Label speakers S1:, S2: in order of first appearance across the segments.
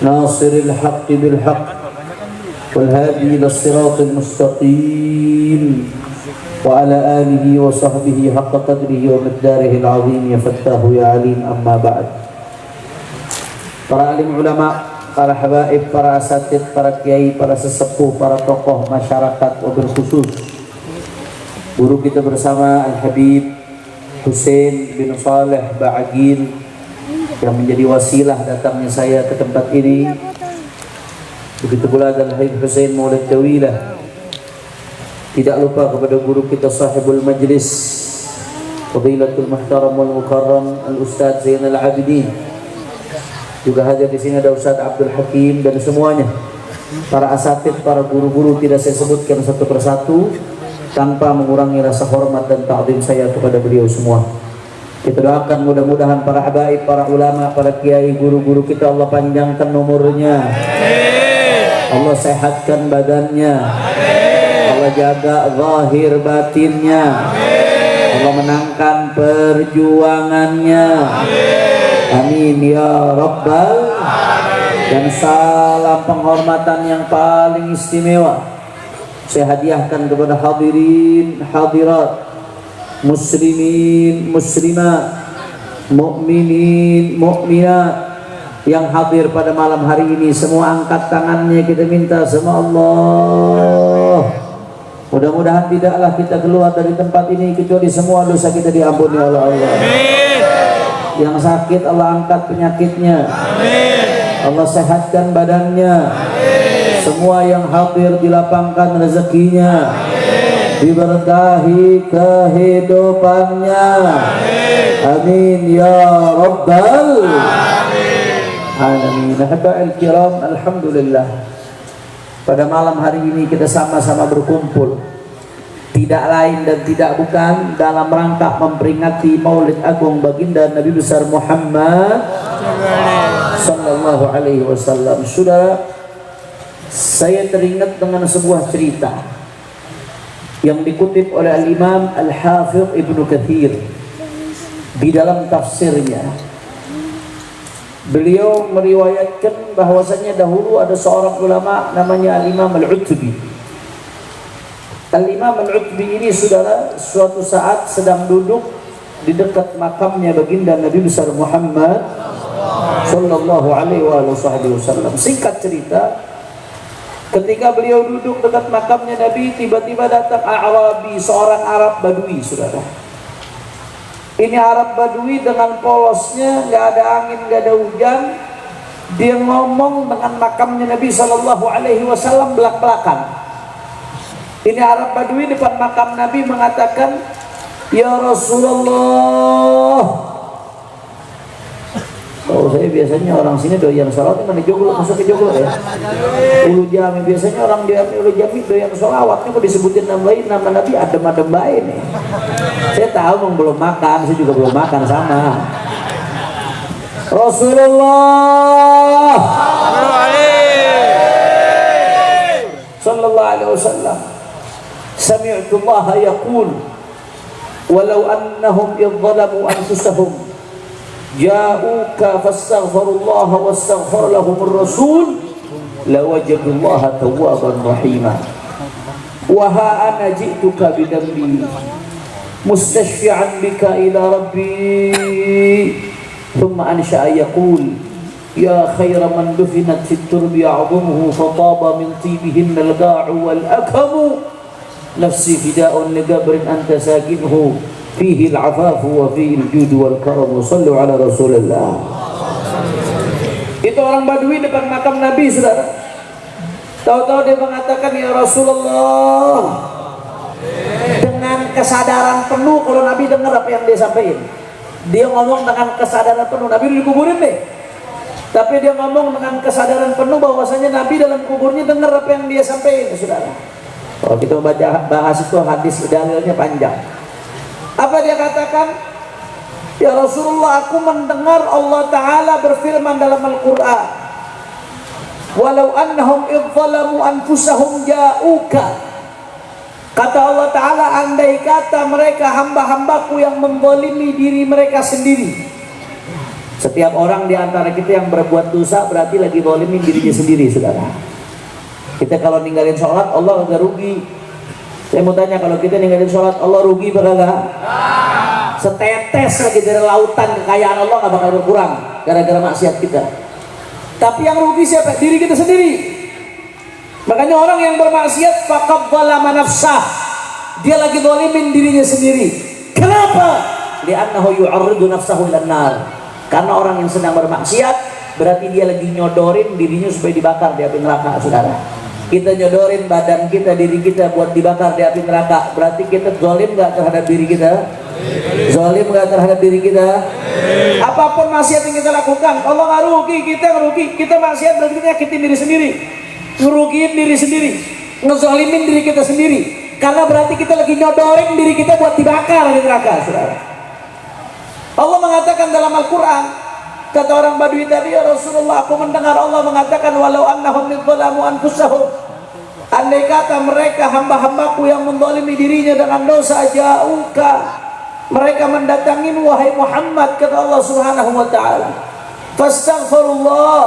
S1: ناصر الحق بالحق والهادي إلى الصراط المستقيم وعلى آله وصحبه حق قدره ومقداره العظيم يا فتاه يا عليم أما بعد. Para alim ulama, para habaib, para asatid, para kiai, para sesepuh, para tokoh masyarakat, wabil khusus guru kita bersama Al-Habib Husain bin Saleh Ba'agil yang menjadi wasilah datangnya saya ke tempat ini. Begitu pula Al-Habib Husain Maulid Tawilah. Tidak lupa kepada guru kita sahibul majlis Fadilatul Muhtaram wal Mukarram Al-Ustaz Zainal Abidin. Juga hadir di sini ada Ustaz Abdul Hakim dan semuanya. Para asatid, para guru-guru tidak saya sebutkan satu persatu tanpa mengurangi rasa hormat dan ta'zim saya kepada beliau semua. Kita doakan mudah-mudahan para habaib, para ulama, para kiai, guru-guru kita Allah panjangkan umurnya. Allah sehatkan badannya. Allah jaga zahir batinnya. Allah menangkan perjuangannya. Amin ya Rabbal. Dan salam penghormatan yang paling istimewa saya hadiahkan kepada hadirin hadirat, muslimin muslimat, mukminin mukminat yang hadir pada malam hari ini. Semua angkat tangannya, kita minta sama Allah. Mudah-mudahan tidaklah kita keluar dari tempat ini kecuali semua dosa kita diampuni oleh Allah. Yang sakit Allah angkat penyakitnya. Allah sehatkan badannya. Semua yang hadir dilapangkan rezekinya. Diberkahi kehidupannya. Amin ya Rabbal Alamin. Habail kiram, alhamdulillah. Pada malam hari ini kita sama-sama berkumpul, tidak lain dan tidak bukan dalam rangka memperingati Maulid Agung Baginda Nabi besar Muhammad sallallahu alaihi wasallam. Saudara, saya teringat dengan sebuah cerita yang dikutip oleh Al-Imam Al-Hafidh Ibnu Katsir di dalam tafsirnya. Beliau meriwayatkan bahwasanya dahulu ada seorang ulama namanya Al-Imam Al-Utbi. Al-Imam Al-Utbi ini, saudara, suatu saat sedang duduk di dekat makamnya baginda Nabi besar Muhammad sallallahu alaihi wasallam. Singkat cerita, ketika beliau duduk dekat makamnya Nabi, tiba-tiba datang A'rabi, seorang Arab Badui, saudara. Ini Arab Badui dengan polosnya, nggak ada angin, nggak ada hujan. Dia ngomong dengan makamnya Nabi sallallahu alaihi wasallam belak-belakan. Ini Arab Badui depan makam Nabi mengatakan, "Ya Rasulullah." Oh, saya biasanya orang sini doyan salawat mana joglo, masuk ke joglo ya. Ulu Jami biasanya orang dia Ulu Jami doyan salawatnya kok disebutin nama Nabi adem-adem bae nih. Saya tahu belum makan, saya juga belum makan sama. Rasulullah sallallahu alaihi wasallam. Sami'tu Allah yaqul walau annahum idzalamu anfusahum ja'uka fastaghfirullaha wastaghfar lahumur rasul lawajadullaha tawwaban rahima. Wa ha ana ji'tuka bidambi mustashfi'an bika ila rabbi. Thumma ansha'a yaqul ya khayra man dufinat fit turbi a'dhumuhu fataba min tibihin al-ga'u wal akamu. Nafsi fida'un ligabrin anta sakinhu fihi al-afafu wa fihi al-judu wal karam. Sallu ala Rasulullah. Itu orang Badui depan makam Nabi, saudara. Tahu-tahu dia mengatakan, "Ya Rasulullah." Dengan kesadaran penuh, kalau Nabi dengar apa yang dia sampaikan. Dia ngomong dengan kesadaran penuh. Nabi dikuburin deh, tapi dia ngomong dengan kesadaran penuh bahwasanya Nabi dalam kuburnya dengar apa yang dia sampaikan, saudara. Kalau kita bahas itu hadis dalilnya panjang. Apa dia katakan? Ya Rasulullah, aku mendengar Allah Ta'ala berfirman dalam Al-Quran, walau annahum idzalamu anfusahum ja'uka. Kata Allah Ta'ala, andai kata mereka hamba-hambaku yang menzalimi diri mereka sendiri, Setiap orang di antara kita yang berbuat dosa berarti lagi zalimin dirinya sendiri, saudara. Kita kalau ninggalin sholat, Allah agak rugi. Saya mau tanya, kalau kita ninggalin sholat, Allah rugi apa enggak? Setetes lagi dari lautan kekayaan Allah nggak bakal berkurang gara-gara maksiat kita. Tapi yang rugi siapa? Diri kita sendiri. Makanya orang yang bermaksiat faqad zalama nafsah, dia lagi zalimin dirinya sendiri. Kenapa? Li'annahu yu'arridu nafsahu ilan nar. Karena orang yang sedang bermaksiat berarti dia lagi nyodorin dirinya supaya dibakar di api neraka, saudara. Kita nyodorin badan kita, diri kita buat dibakar di api neraka, berarti kita zalim nggak terhadap diri kita? Zalim nggak terhadap diri kita? Apapun maksiat yang kita lakukan, Allah nggak rugi, kita ngerugi. Kita maksiat berarti kita nyakitin diri sendiri, ngerugiin diri sendiri, ngezalimin diri kita sendiri. Karena berarti kita lagi nyodorin diri kita buat dibakar di neraka, saudara. Allah mengatakan dalam Al-Quran, kata orang Badui tadi, ya Rasulullah, aku mendengar Allah mengatakan, walau annahum idzalamu anfusahum, andai kata mereka hamba-hambaku yang menzalimi dirinya dengan dosa, ja'uka, mereka mendatangin wahai Muhammad, kata Allah Subhanahu wa taala, fastaghfirullah,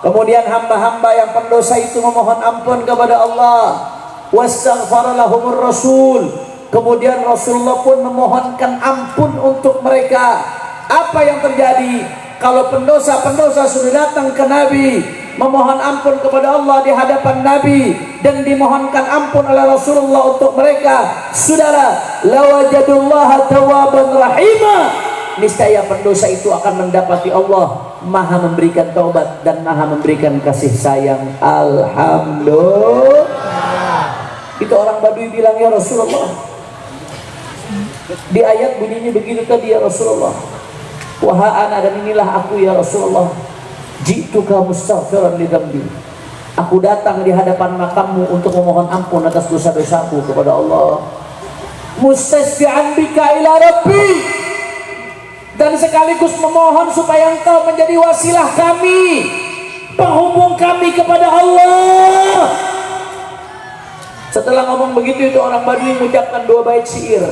S1: kemudian hamba-hamba yang pendosa itu memohon ampun kepada Allah, wastaghfara lahumur rasul, kemudian Rasulullah pun memohonkan ampun untuk mereka. Apa yang terjadi kalau pendosa-pendosa sudah datang ke Nabi, memohon ampun kepada Allah di hadapan Nabi, dan dimohonkan ampun oleh Rasulullah untuk mereka, saudara, lawajadullaha tawwaban rahima, niscaya pendosa itu akan mendapati Allah maha memberikan taubat dan maha memberikan kasih sayang. Alhamdulillah. Itu orang Badui bilang, ya Rasulullah, di ayat bunyinya begitu tadi, ya Rasulullah, wahai ana, dan inilah aku ya Rasulullah, ji'tuka mustaghfiran li dzambi, aku datang di hadapan makammu untuk memohon ampun atas dosa-dosaku kepada Allah, mustasfi'an bika ila rabbi, dan sekaligus memohon supaya engkau menjadi wasilah kami, penghubung kami kepada Allah. Setelah ngomong begitu, itu orang Badui mengucapkan 2 bait syair.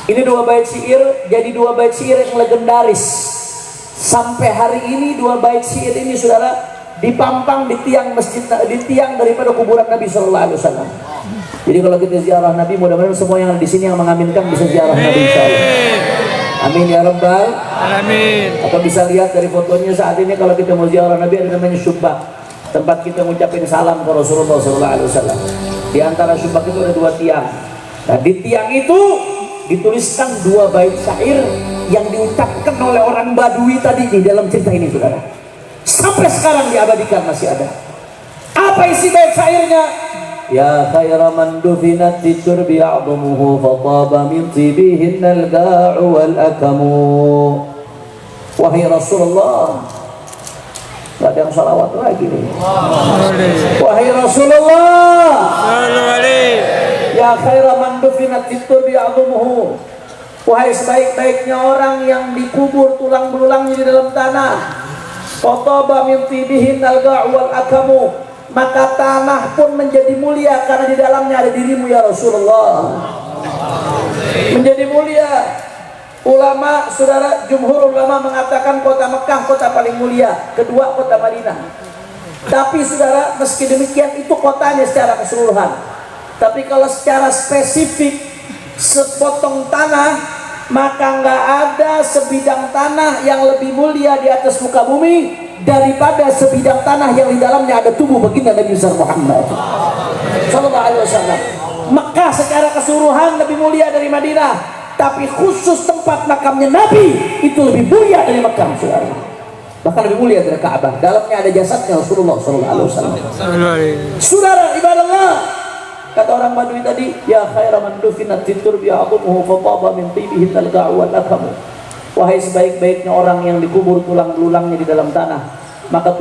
S1: Ini 2 bait syair jadi 2 bait syair yang legendaris. Sampai hari ini 2 bait syair ini, saudara, dipampang di tiang masjid, di tiang daripada kuburan Nabi Sallallahu Alaihi Wasallam. Jadi kalau kita ziarah Nabi, mudah-mudahan semua yang ada di sini yang mengaminkan bisa ziarah Nabi, insyaallah. Amin ya rabbal alamin. Atau bisa lihat dari fotonya saat ini, kalau kita mau ziarah Nabi ada namanya syubbah, tempat kita mengucapkan salam ke Rasulullah Sallallahu Alaihi Wasallam. Di antara syubbah itu ada 2 tiang. Nah, di tiang itu dituliskan 2 bait syair yang diucapkan oleh orang Badui tadi di dalam cerita ini, saudara. Sampai sekarang diabadikan, masih ada. Apa isi bait syairnya? Ya khaira man dufinat fi turbi a'dumuhu fataba min tibihin al-ga'u wal akamu. Wahai Rasulullah, gak ada yang salawat lagi nih. Wahai Rasulullah, ya khaira man dufinat fi turbi a'dumuhu, wahai sebaik-baiknya orang yang dikubur tulang belulangnya di dalam tanah, fataba min tibihin al-ga'u wal akamu, maka tanah pun menjadi mulia karena di dalamnya ada dirimu ya Rasulullah. Menjadi mulia. Ulama, saudara, jumhur ulama mengatakan kota Mekah kota paling mulia, kedua kota Madinah. Tapi saudara, meski demikian itu kotanya secara keseluruhan. Tapi kalau secara spesifik sepotong tanah, maka nggak ada sebidang tanah yang lebih mulia di atas muka bumi daripada sebidang tanah yang di dalamnya ada tubuh baginda Nabi Muhammad Sallallahu Alaihi Wasallam. Mekah secara keseluruhan lebih mulia dari Madinah, tapi khusus tempat makamnya Nabi itu lebih mulia dari Mekah, saudara. Bahkan lebih mulia dari Ka'bah. Dalamnya ada jasadnya Rasulullah Sallallahu Alaihi Wasallam. Saudara ibadallah, kata orang Badui tadi, ya khaira man dufinat fi turbi a'dumuhu fataba min tibihi al-ga'u wal akamu. Wahai sebaik-baiknya orang yang dikubur tulang belulangnya di dalam tanah, maka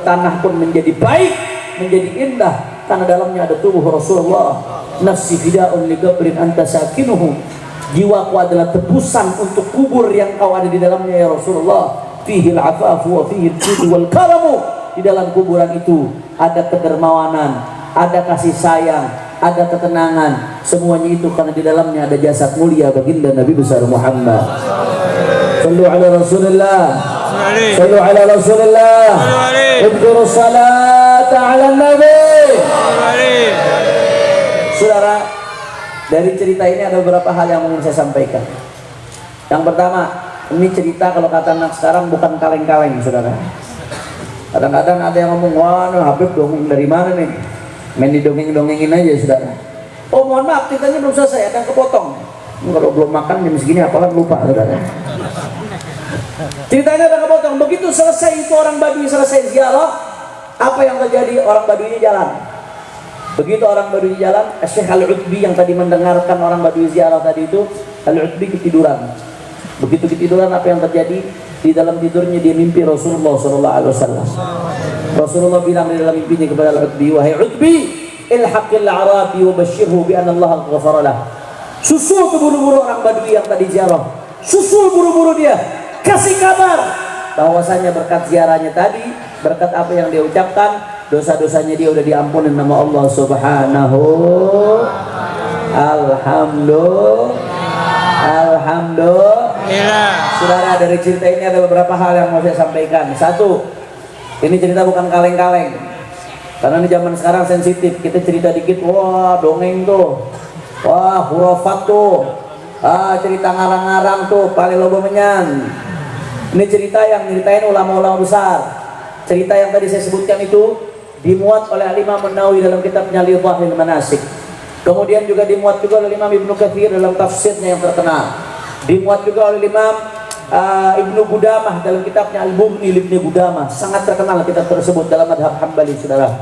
S1: tanah pun menjadi baik, menjadi indah karena dalamnya ada tubuh Rasulullah. Nafsi fida'un li qabrin anta sakinuhu, jiwaku adalah tebusan untuk kubur yang kau ada di dalamnya ya Rasulullah. Fihi al-afafu wa fihi al-judu wal karamu, di dalam kuburan itu ada kedermawanan, ada kasih sayang, ada ketenangan, semuanya itu karena di dalamnya ada jasad mulia baginda Nabi besar Muhammad. Sallu ala Rasulullah. Sallu ala Rasulillah. Udhkuru salat ala Nabi. Saudara, dari cerita ini ada beberapa hal yang ingin saya sampaikan. Yang pertama, ini cerita kalau kata anak sekarang bukan kaleng-kaleng, saudara. Kadang-kadang ada yang ngomong, wah Habib dongeng dari mana nih? Main didongeng-dongengin aja, saudara. Oh mohon maaf, ceritanya belum selesai, akan kepotong. Kalau belum makan jam segini apalah lupa, saudara. Ceritanya ada kepotong. Begitu selesai itu orang Badui selesai ziarah, apa yang terjadi? Orang Baduinya jalan. Begitu orang Badui jalan, Syekh Al-Utbi yang tadi mendengarkan orang Badui ziarah tadi itu, Al-Utbi ketiduran. Begitu ketiduran, apa yang terjadi? Di dalam tidurnya dia mimpi Rasulullah SAW. Rasulullah bilang di dalam mimpinya kepada Al-Utbi, wahai Utbi, ilhaqil Arabi wa basyirhu bi anna Allah ghafara lah. Susul buru-buru orang Badui yang tadi ziarah. Susul buru-buru dia, kasih kabar bahwasanya berkat ziarahnya tadi, berkat apa yang dia ucapkan, dosa-dosanya dia udah diampuni nama Allah Subhanahu. Alhamdulillah. Saudara, dari cerita ini ada beberapa hal yang mau saya sampaikan. Satu, ini cerita bukan kaleng-kaleng. Karena di zaman sekarang sensitif. Kita cerita dikit, wah dongeng tuh, wah hurufat tuh, cerita ngarang-ngarang tuh, paling lobo menyan. Ini cerita yang nyeritain ulama-ulama besar. Cerita yang tadi saya sebutkan itu dimuat oleh Imam An-Nawawi dalam kitabnya Lidhahil Manasik. Kemudian juga dimuat juga oleh Imam Ibnu Katsir dalam tafsirnya yang terkenal. Dimuat juga oleh Imam Ibnu Qudamah dalam kitabnya Al-Mughni Ibnu Qudamah. Sangat terkenal kitab tersebut dalam madhab Hambali, saudara.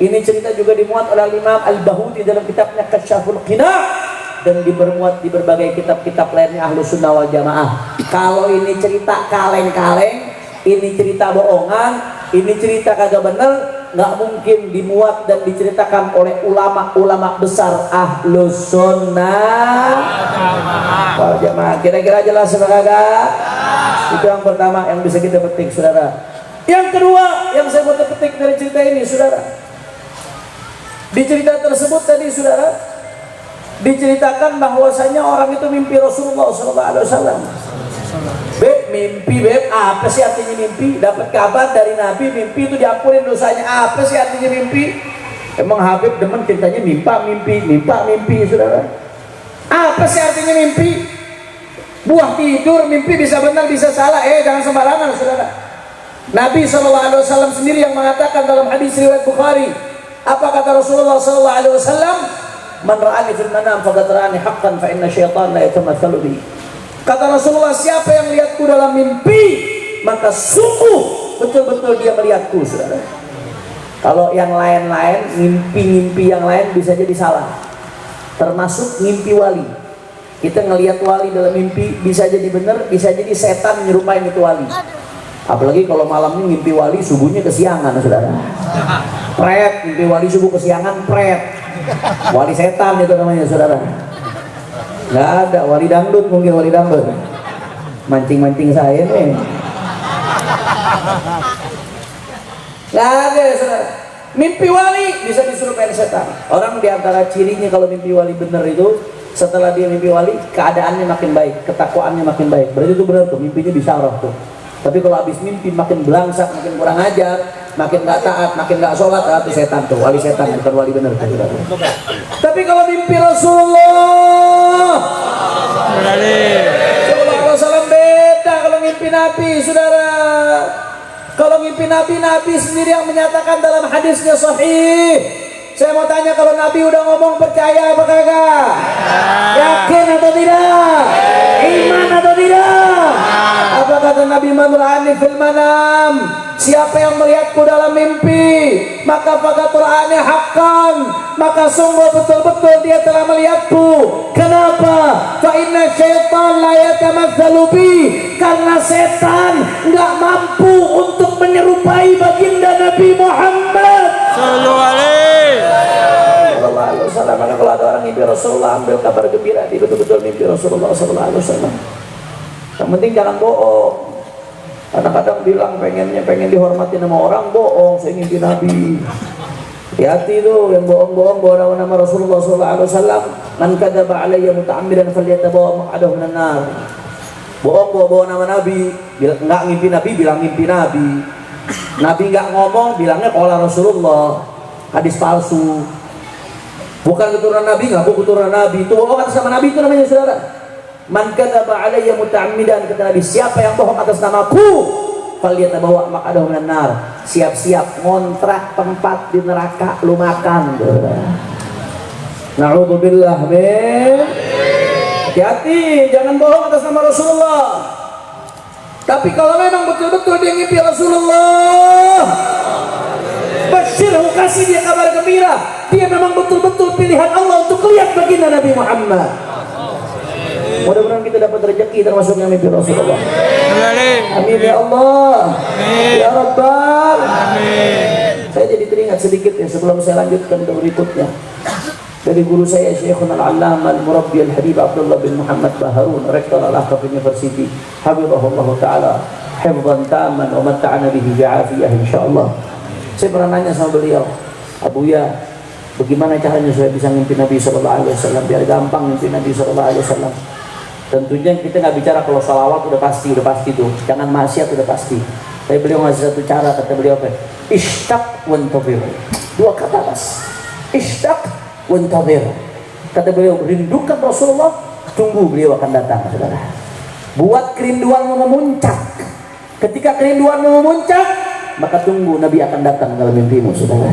S1: Ini cerita juga dimuat oleh Imam Al-Bahudi dalam kitabnya Kasyaful Qina' dan dibermuat di berbagai kitab-kitab lainnya Ahlus Sunnah wal Jamaah. Kalau ini cerita kaleng-kaleng, ini cerita bohongan, ini cerita kagak bener, nggak mungkin dimuat dan diceritakan oleh ulama-ulama besar Ahlus Sunnah wal Jamaah. Kira-kira jelas kagak? Itu yang pertama yang bisa kita petik, saudara. Yang kedua yang saya mau petik dari cerita ini, saudara. Di cerita tersebut tadi, saudara, diceritakan bahwasanya orang itu mimpi Rasulullah SAW. Beb, mimpi beb, apa sih artinya mimpi? Dapat kabar dari Nabi, mimpi itu diampunin dosanya. Apa sih artinya mimpi? Emang Habib demen ceritanya mimpi, saudara. Apa sih artinya mimpi? Buah tidur, mimpi bisa benar, bisa salah. Jangan sembarangan, saudara. Nabi SAW sendiri yang mengatakan dalam hadis riwayat Bukhari. Apa kata Rasulullah SAW? Man ra'ani fil manam faqad ra'ani haqqan fa inna syaitan la yatamatsalu bi. Kata Rasulullah, siapa yang melihatku dalam mimpi, maka sungguh betul-betul dia melihatku, saudara. Kalau yang lain-lain, mimpi-mimpi yang lain bisa jadi salah. Termasuk mimpi wali. Kita ngelihat wali dalam mimpi bisa jadi benar, bisa jadi setan menyerupai itu wali. Apalagi kalau malamnya mimpi wali, subuhnya kesiangan, saudara. Pret, mimpi wali subuh kesiangan, pret. Wali setan itu namanya, saudara. Nggak ada, wali dangdut mungkin, wali dangdut. Mancing-mancing saya nih. Nggak ada, saudara. Mimpi wali bisa disuruh main setan. Orang diantara cirinya kalau mimpi wali benar itu, setelah dia mimpi wali, keadaannya makin baik, ketakwaannya makin baik. Berarti itu benar tuh, mimpinya disyarah tuh. Tapi kalau habis mimpi makin belangsak, makin kurang ajar, makin nggak taat, makin nggak sholat, itu setan tuh, wali setan, bukan wali benar. Tapi kalau mimpi Rasulullah SAW beda. Kalau mimpi Nabi, saudara. Kalau mimpi Nabi, Nabi sendiri yang menyatakan dalam hadisnya sahih. Saya mau tanya, kalau Nabi udah ngomong percaya apa kagak? Yakin atau tidak? Iman atau tidak? Apa kata Nabi, man ra'ani fil manam, siapa yang melihatku dalam mimpi, maka faqad ra'ani haqqan, maka sungguh betul-betul dia telah melihatku. Kenapa? Fa inna syaitan la yatamatsalu bi, karena setan enggak mampu untuk menyerupai baginda Nabi Muhammad sallallahu alaihi wasallam. Maka kalau ada orang mimpi Rasulullah, ambil kabar gembira, dia betul-betul mimpi Rasulullah sallallahu alaihi wasallam. Yang penting jangan bohong. Kadang-kadang bilang pengen dihormati nama orang, bohong, saya mimpi Nabi. Hati-hati tuh yang bohong-bohong bawa nama Rasulullah SAW. Man kadzaba alayya muta'ammidan falyatabawa maq'adahu minan nar. Bohong bawa nama Nabi. nggak ngimpi Nabi, bilang ngimpi Nabi. Nabi nggak ngomong, bilangnya qala Rasulullah. Hadis palsu. Bukan keturunan Nabi, ngaku keturunan Nabi. Itu bohong atas nama Nabi, itu namanya saudara. Man kadzaba alayya muta'ammidan, kata Nabi, siapa yang bohong atas namaku, falyatabawa maq'adahu minan nar. Siap-siap ngontrak tempat di neraka, lu makan. Na'udzubillah min. Hati-hati, jangan bohong atas nama Rasulullah. Tapi kalau memang betul-betul dia ngimpi Rasulullah, basyirhu, kasih dia kabar gembira, dia memang betul-betul pilihan Allah untuk lihat baginda Nabi Muhammad. Mudah-mudahan kita dapat rezeki termasuk yang mimpi Rasulullah. Amin ya Allah. Ya Rabbal. Saya jadi teringat sedikit ya sebelum saya lanjutkan ke berikutnya. Dari guru saya Syekhuna Al-Allamah Al-Murabbi Al-Habib Abdullah bin Muhammad Baharun, Rektor Al-Ahqaf University, hafizahullah taala hifdzan tamman wa matta'ana bihi bi'afiyah insyaallah. Saya pernah nanya sama beliau, Abu Ya, bagaimana caranya saya bisa ngimpi Nabi sallallahu alaihi wasallam biar gampang ngimpi Nabi sallallahu alaihi wasallam? Tentunya kita nggak bicara kalau salawat udah pasti tuh, jangan maksiat udah pasti. Tapi beliau ngasih satu cara, kata beliau apa? Ishtaq wantadhir. Dua kata bas. Ishtaq wantadhir. Kata beliau, rindukan Rasulullah, tunggu beliau akan datang, saudara. Buat kerinduanmu memuncak. Ketika kerinduanmu memuncak, maka tunggu Nabi akan datang dalam mimpimu, saudara.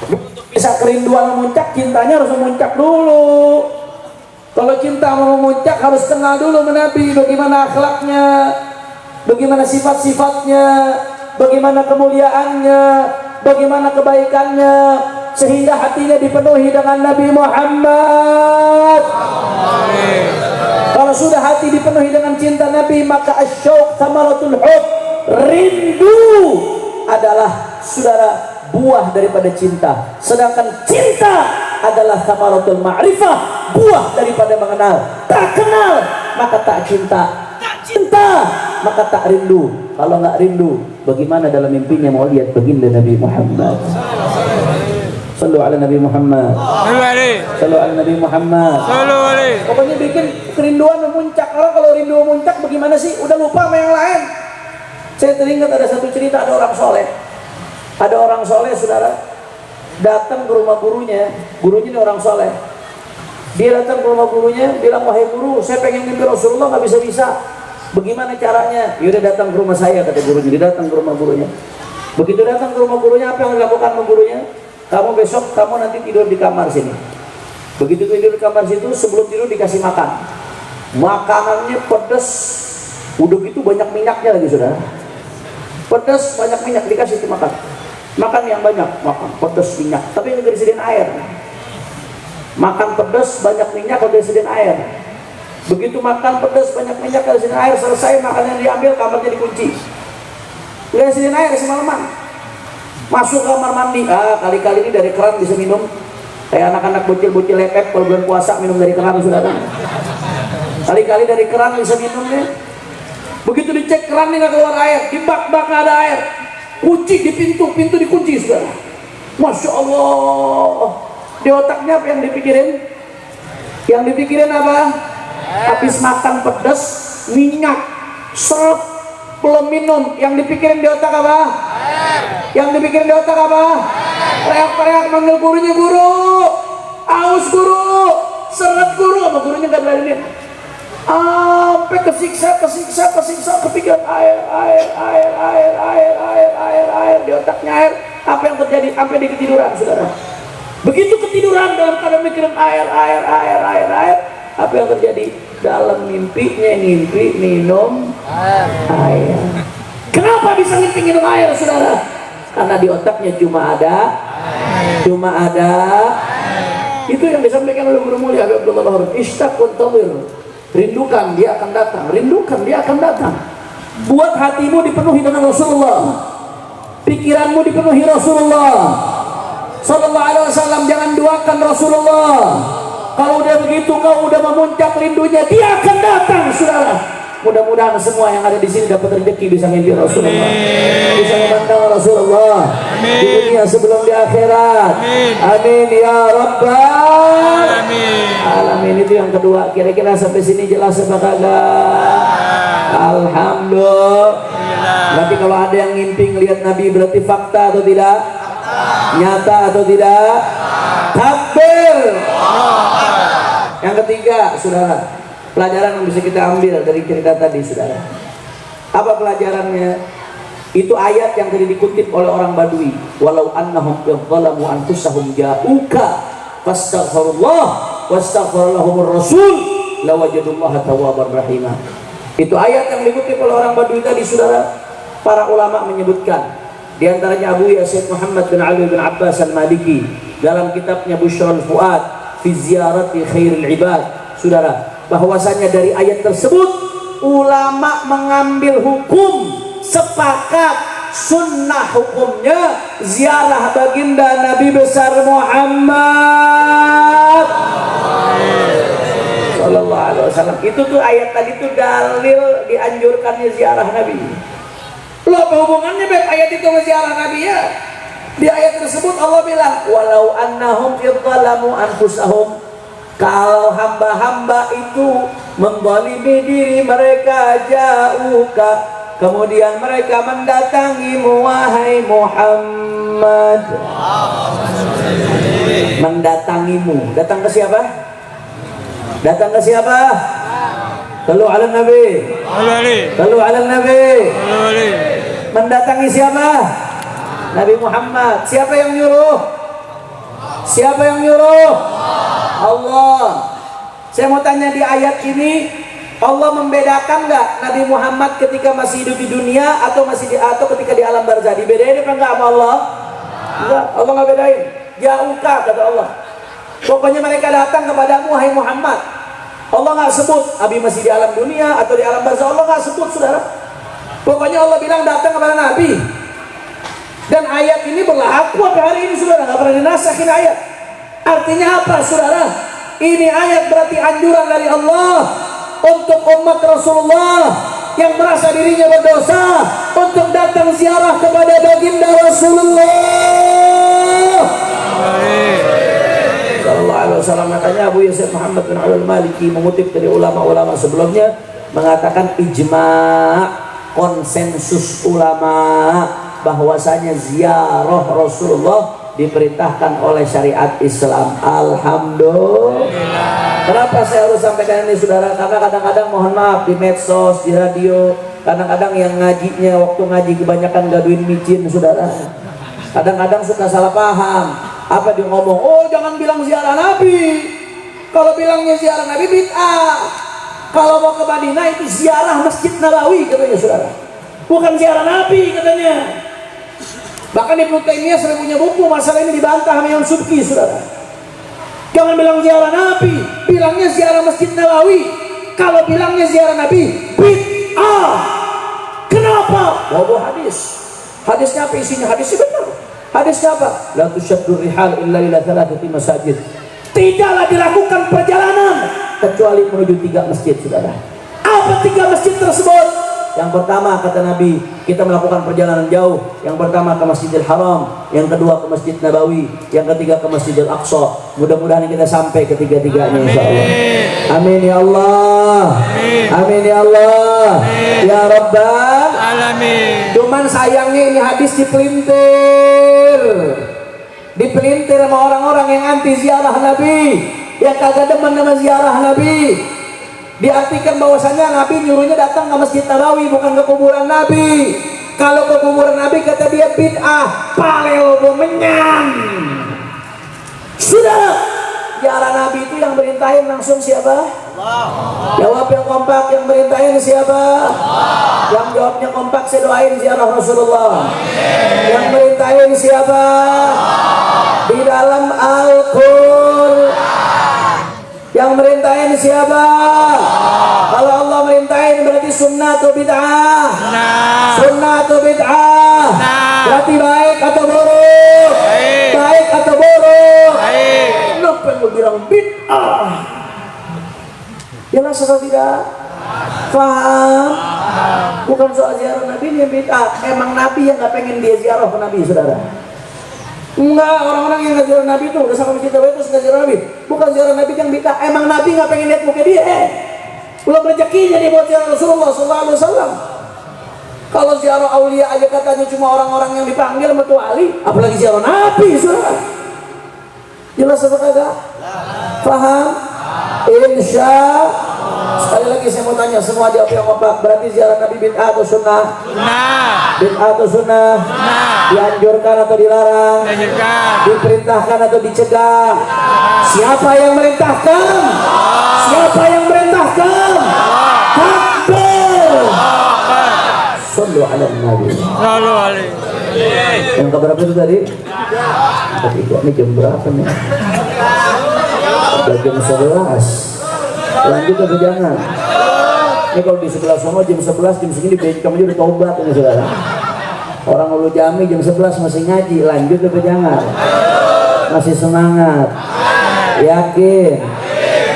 S1: Untuk bisa kerinduan memuncak, cintanya harus memuncak dulu. Kalau cinta mau memuncak harus kenal dulu Nabi, bagaimana akhlaknya, bagaimana sifat-sifatnya, bagaimana kemuliaannya, bagaimana kebaikannya, sehingga hatinya dipenuhi dengan Nabi Muhammad. Kalau sudah hati dipenuhi dengan cinta Nabi, maka asyauq thamaratul hub, rindu adalah saudara buah daripada cinta. Sedangkan cinta adalah thamaratul ma'rifah, buah daripada mengenal. Tak kenal maka tak cinta, tak cinta maka tak rindu. Kalau nggak rindu, bagaimana dalam mimpinya mau lihat baginda Nabi Muhammad? Sallu ala Nabi Muhammad. Sallu ala Nabi Muhammad. Pokoknya bikin kerinduan memuncak. Kalau rindu memuncak bagaimana sih? Udah lupa sama yang lain. Saya teringat ada satu cerita, ada orang soleh. Ada orang soleh, saudara, datang ke rumah gurunya. Gurunya ini orang soleh. Dia datang ke rumah gurunya, bilang, wahai guru, saya pengen mimpi Rasulullah, nggak bisa-bisa. Bagaimana caranya? Yaudah datang ke rumah saya, kata gurunya. Dia datang ke rumah gurunya. Begitu datang ke rumah gurunya, apa yang dilakukan sama gurunya? Kamu besok, kamu nanti tidur di kamar sini. Begitu tidur di kamar situ, sebelum tidur dikasih makan. Makanannya pedas, udah gitu banyak minyaknya lagi, saudara. Pedas, banyak minyak, dikasih itu makan. Makan yang banyak, makan pedas minyak, tapi nggak disediain air. Makan pedas banyak minyak, kalau disediain air. Begitu makan pedas banyak minyak, kalau disediain air, selesai makannya diambil, kamarnya dikunci. Nggak disediain air semalaman. Masuk kamar mandi, kali-kali ini dari keran bisa minum. Kayak anak-anak bocil-bocil lepek kalau bulan puasa minum dari keran, saudara. Kali-kali dari keran bisa minum nih. Begitu dicek keran ini nggak keluar air, di bak-bak nggak ada air. Kunci di pintu dikunci, saudara. Masya Allah. Di otaknya apa yang dipikirin? Yang dipikirin apa? Habis makan pedas, minyak, seret, belum minum. Yang dipikirin di otak apa? Yang dipikirin di otak apa? Teriak-teriak manggil gurunya, guru, aus guru, seret guru, sama gurunya nggak berani. Sampai kesiksa, kepikiran air di otaknya air. Apa yang terjadi? Sampai di ketiduran, saudara. Begitu ketiduran dalam keadaan mikirin air. Apa yang terjadi? Dalam mimpinya ngimpi minum air. Kenapa bisa ngimpi minum air, saudara? Karena di otaknya cuma ada itu yang disampaikan oleh Guru Mulia Abdullah Baharun. Ishtaq wantadhir. Rindukan, dia akan datang. Rindukan, dia akan datang. Buat hatimu dipenuhi dengan Rasulullah, pikiranmu dipenuhi Rasulullah Sallallahu Alaihi Wasallam. Jangan duakan Rasulullah. Kalau udah begitu, kau udah memuncak rindunya, dia akan datang, saudara. Mudah-mudahan semua yang ada di sini dapat rezeki bisa mimpi Rasulullah, bisa memandang Rasulullah di dunia sebelum di akhirat. Amin ya Rabbal alamin. Itu yang kedua. Kira-kira sampai sini jelas apa kagak? Alhamdulillah. Berarti kalau ada yang ngimpi ngelihat Nabi berarti fakta atau tidak? Nyata atau tidak? Takbir. Yang ketiga, saudara, pelajaran yang bisa kita ambil dari cerita tadi, saudara. Apa pelajarannya? Itu ayat yang tadi dikutip oleh orang Badui. Walau annahum yadhalamu anfusahum ja'uka fastaghfirullah wastaghfirallahumur rasul lawajadullaha tawwabar rahimah. Itu ayat yang dikutip oleh orang Badui tadi, saudara. Para ulama menyebutkan, di antaranya Abu Yasid Muhammad bin Ali bin Abbas al-Maliki dalam kitabnya Bushrul Fuad fi ziyarati khairil ibad, saudara, bahwasanya dari ayat tersebut ulama mengambil hukum sepakat sunnah hukumnya ziarah baginda Nabi besar Muhammad sallallahu alaihi wasallam. Itu tuh ayat tadi tuh dalil dianjurkannya ziarah Nabi. Lo apa hubungannya baik ayat itu sama ziarah Nabi ya? Di ayat tersebut Allah bilang walau annahum idzalamu anfusahum, kalau hamba-hamba itu menzalimi diri mereka, ja'uka, kemudian mereka mendatangimu wahai Muhammad. Mendatangimu, datang ke siapa? Datang ke siapa? Sallu ala Nabi. Sallu ala Nabi. Mendatangi siapa? Nabi Muhammad. Siapa yang nyuruh? Siapa yang nyuruh? Allah. Saya mau tanya, di ayat ini Allah membedakan nggak Nabi Muhammad ketika masih hidup di dunia atau ketika di alam barzah? Dibedain apa enggak sama Allah? Enggak, Allah nggak bedain. Ja'uka kata Allah. Pokoknya mereka datang kepadamu wahai Muhammad. Allah nggak sebut Nabi masih di alam dunia atau di alam barzah. Allah nggak sebut, saudara. Pokoknya Allah bilang datang kepada Nabi. Dan ayat ini berlaku sampai hari ini, saudara. Nggak pernah dinasakhin ayat. Artinya apa, saudara? Ini ayat berarti anjuran dari Allah untuk umat Rasulullah yang merasa dirinya berdosa untuk datang ziarah kepada baginda Rasulullah sallallahu alaihi wasallam. Makanya Abu Yasid Muhammad bin Ali al-Maliki mengutip dari ulama-ulama sebelumnya mengatakan ijma', konsensus ulama bahwasanya ziarah Rasulullah diperintahkan oleh syariat Islam. Alhamdulillah. Kenapa saya harus sampaikan ini, saudara? Karena kadang-kadang, mohon maaf, di medsos, di radio, kadang-kadang yang ngajinya waktu ngaji kebanyakan gaduin micin, saudara. Kadang-kadang suka salah paham. Apa dia ngomong? Oh, jangan bilang ziarah Nabi. Kalau bilangnya ziarah Nabi bid'ah. Kalau mau ke Madinah itu ziarah Masjid Nabawi katanya, saudara. Bukan ziarah Nabi katanya. Bahkan Ibnu Taimiyah sering punya buku masalah ini, dibantah sama Imam Subki, saudara. Jangan bilang ziarah Nabi, bilangnya ziarah Masjid Nabawi. Kalau bilangnya ziarah Nabi, bid'ah. Kenapa? Bawa hadis. Hadisnya apa isinya? Hadisnya benar. Hadisnya apa? La tusyaddu rihal illa ila thalathati masajid. Tidaklah dilakukan perjalanan kecuali menuju 3 masjid, saudara. Apa 3 masjid tersebut? Yang pertama kata Nabi, kita melakukan perjalanan jauh. Yang pertama ke Masjidil Haram, yang kedua ke Masjid Nabawi, yang ketiga ke Masjidil Aqsa. Mudah-mudahan kita sampai ketiga-tiganya, insyaallah. Amin ya Allah. Amin ya Allah. Ya Rabbal Alamin. Cuman sayangnya ini hadis dipelintir sama orang-orang yang anti ziarah Nabi, yang kagak demen sama ziarah Nabi. Diartikan bahwasanya Nabi nyuruhnya datang ke Masjid Nabawi, bukan ke kuburan Nabi. Kalau ke kuburan Nabi kata dia bid'ah, paleo menyan. Sudah, ziarah Nabi itu yang merintahin langsung siapa? Allah. Jawab yang kompak, yang merintahin siapa? Allah. Yang jawabnya kompak, saya doain ziarah Rasulullah. Amin. Yang merintahin siapa? Allah. Di dalam Al-Qur'an. Yang merintahin siapa? Allah. Kalau Allah merintahin berarti sunnah atau bid'ah? Sunnah atau bid'ah? Berarti baik atau buruk? Baik atau buruk? Kenapa yang bilang bid'ah? Jelas atau tidak? Faham? Bukan soal ziarah Nabi yang bid'ah. Emang Nabi yang gak pengen dia ziarah ke Nabi, saudara? Enggak, orang-orang yang nggak ziarah Nabi itu udah sama kita terus nggak ziarah Nabi. Bukan ziarah Nabi yang bid'ah. Emang Nabi nggak pengen lihat muka dia. Belum rezekinya nih buat ziarah Rasulullah SAW. Kalau ziarah aulia aja katanya cuma orang-orang yang dipanggil sama tuh wali, apalagi ziarah Nabi, saudara. Jelas apa kagak? Paham? Insya. Sekali lagi saya mau tanya semua jawab yang kompak. Berarti ziarah Nabi bid'ah atau sunnah? Bid'ah atau sunnah? Dianjurkan atau dilarang? Diperintahkan atau dicegah? Siapa yang merintahkan? Siapa yang merintahkan? Takbir. Sallu ala Nabi.
S2: Sallu alaihi.
S1: Yang keberapa itu tadi? Ketiga. Ini jam berapa nih? Udah jam 11. Lanjut atau jangan? Ini kalau di sebelah semua jam 11, jam segini kamu udah taubat ini saudara. Orang Ulu Jami jam 11 masih ngaji, lanjut atau jangan? Masih semangat? Yakin?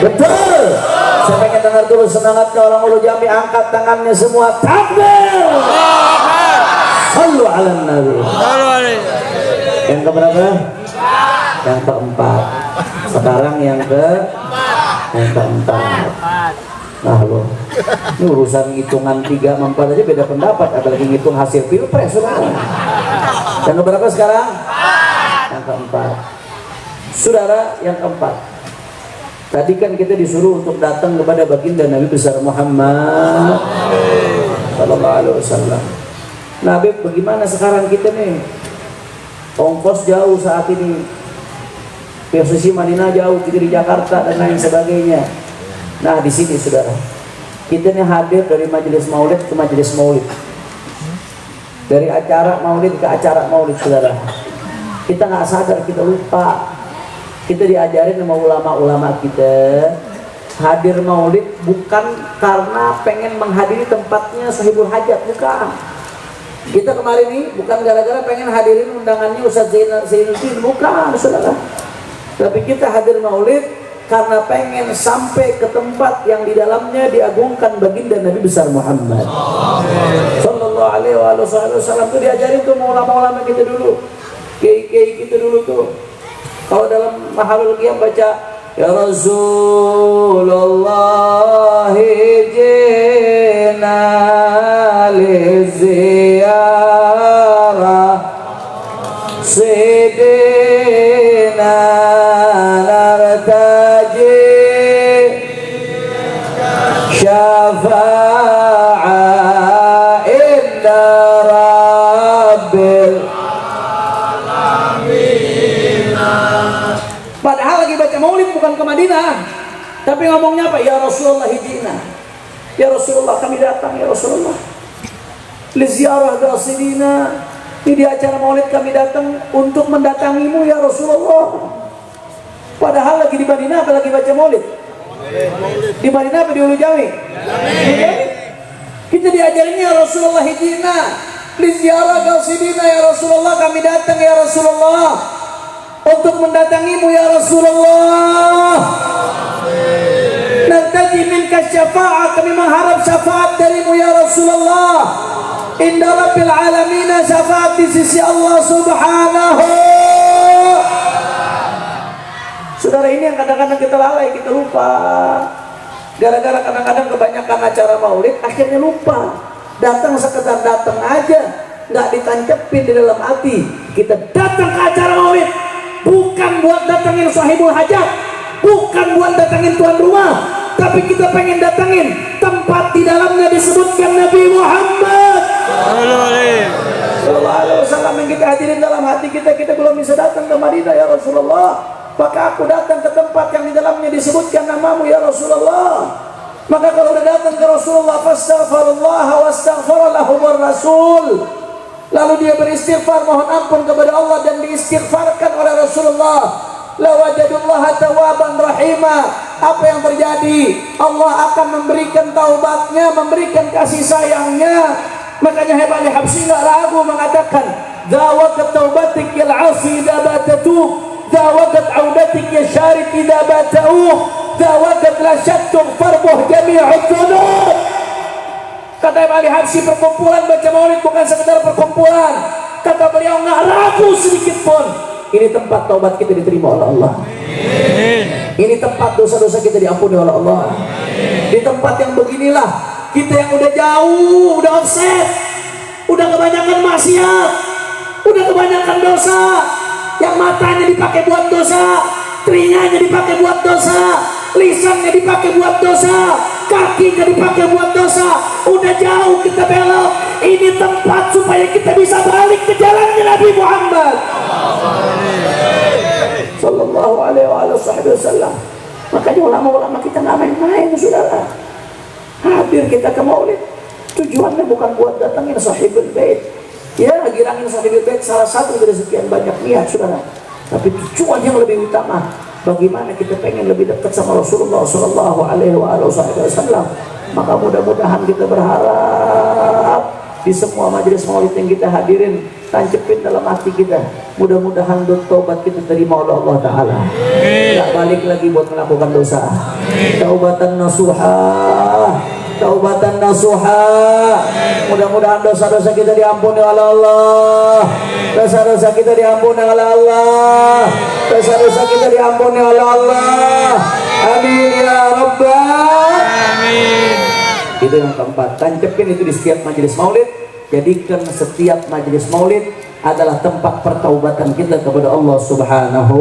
S1: Betul! Saya pengen dengar dulu semangatnya orang Ulu Jami, angkat tangannya semua, takbir! Sallu ala Nabi. Yang keberapa? Yang keempat. Sekarang yang keempat. Nah loh, ini urusan hitungan 3 sama 4 aja beda pendapat, apalagi ngitung hasil pilpres saudara. Yang keberapa sekarang? Yang keempat. Saudara, yang keempat. Tadi kan kita disuruh untuk datang kepada baginda Nabi besar Muhammad sallallahu alaihi wasallam. Nabi, bagaimana sekarang kita nih? Ongkos jauh saat ini. Posisi Madinah jauh, kita di Jakarta dan lain sebagainya. Nah di sini saudara, kita nih hadir dari majelis maulid ke majelis maulid, dari acara maulid ke acara maulid saudara. Kita nggak sadar, kita lupa. Kita diajarin sama ulama-ulama kita hadir maulid bukan karena pengen menghadiri tempatnya sahibul hajat, bukan. Kita kemarin ini bukan gara-gara pengen hadirin undangannya Ustaz Zainuddin, bukan saudara. Tapi kita hadir maulid karena pengen sampai ke tempat yang di dalamnya diagungkan baginda Nabi besar Muhammad sallallahu alaihi wasallam. Itu diajarin tuh ulama-ulama kita dulu, kiai-kiai kita dulu tuh. Kalau dalam mahalul qiyam baca ya Rasulullah jina li ziyarah sidina syafa'a inda rabbil alamin. Padahal lagi baca maulid bukan ke Madinah, tapi ngomongnya apa? Ya Rasulullah hijina, ya Rasulullah kami datang, ya Rasulullah li ziarah qasidina. Ini di acara maulid kami datang untuk mendatangimu ya Rasulullah. Padahal lagi di Madinah apa lagi baca maulid? Di Madinah apa di Ulu Jami? Kita diajarin ya Rasulullah hijina li ziarah qasidina, ya Rasulullah kami datang ya Rasulullah untuk mendatangimu ya Rasulullah. Nartaji minka syafa'ah, kami mengharap syafaat darimu ya Rasulullah. Inda rabbil alamin, syafaat di sisi Allah subhanahu. Saudara, ini yang kadang-kadang kita lalai, kita lupa. Gara-gara kadang-kadang kebanyakan acara maulid, akhirnya lupa. Datang sekedar datang aja, nggak ditancepin di dalam hati. Kita datang ke acara maulid bukan buat datangin sahibul hajat, bukan buat datangin tuan rumah, tapi kita pengen datangin tempat di dalamnya disebutkan Nabi Muhammad sallallahu alaihi wasallam yang kita hadirin dalam hati kita. Kita belum bisa datang ke Madinah ya Rasulullah, maka aku datang ke tempat yang di dalamnya disebutkan namamu ya Rasulullah. Maka kalau udah datang ke Rasulullah, fastaghfirullah wastaghfara lahumur rasul, lalu dia beristighfar, mohon ampun kepada Allah dan diistighfarkan oleh Rasulullah, lawajadullaha tawwaban rahima. Apa yang terjadi? Allah akan memberikan taubatnya, memberikan kasih sayangnya. Makanya Habib Habsyi nggak ragu mengatakan, "Zawaqat taubatik ya al-'asi idza batatu, zawaqat 'audatik ya syarik idza batau, zawaqat la syattu farbuh jami'ud dzunub." Kata Habib Habsyi, perkumpulan baca maulid bukan sekedar perkumpulan. Kata beliau, nggak ragu sedikit pun Ini tempat taubat kita diterima oleh Allah. Ini tempat dosa-dosa kita diampuni oleh Allah. Di tempat yang beginilah kita yang udah jauh, udah offset, udah kebanyakan maksiat, udah kebanyakan dosa, yang matanya dipakai buat dosa, telinganya dipakai buat dosa, lisannya dipakai buat dosa, kakinya dipakai buat dosa. Udah jauh kita belok. Ini tempat supaya kita bisa balik ke jalannya Nabi Muhammad sallallahu alaihi wasallam. Makanya ulama-ulama kita nggak main-main, saudara. Hadir kita ke maulid tujuannya bukan buat datangin sahibul bait, ya girangin sahibul bait salah satu dari sekian banyak niat, saudara. Tapi tujuan yang lebih utama, bagaimana kita pengen lebih dekat sama Rasulullah sallallahu alaihi wasallam. Maka mudah-mudahan kita berharap di semua majelis maulid yang kita hadirin, tancepin dalam hati kita, mudah-mudahan taubat kita terima oleh Allah Ta'ala. Tidak balik lagi buat melakukan dosa. Taubatan nasuha, taubatan nasuha. Mudah-mudahan dosa-dosa kita diampuni oleh Allah. Dosa-dosa kita diampuni oleh Allah. Dosa-dosa kita diampuni oleh Allah. Amin ya Rabbal Amin. Itu yang keempat, tancepin itu di setiap majelis maulid. Jadikan setiap majelis maulid adalah tempat pertaubatan kita kepada Allah Subhanahu,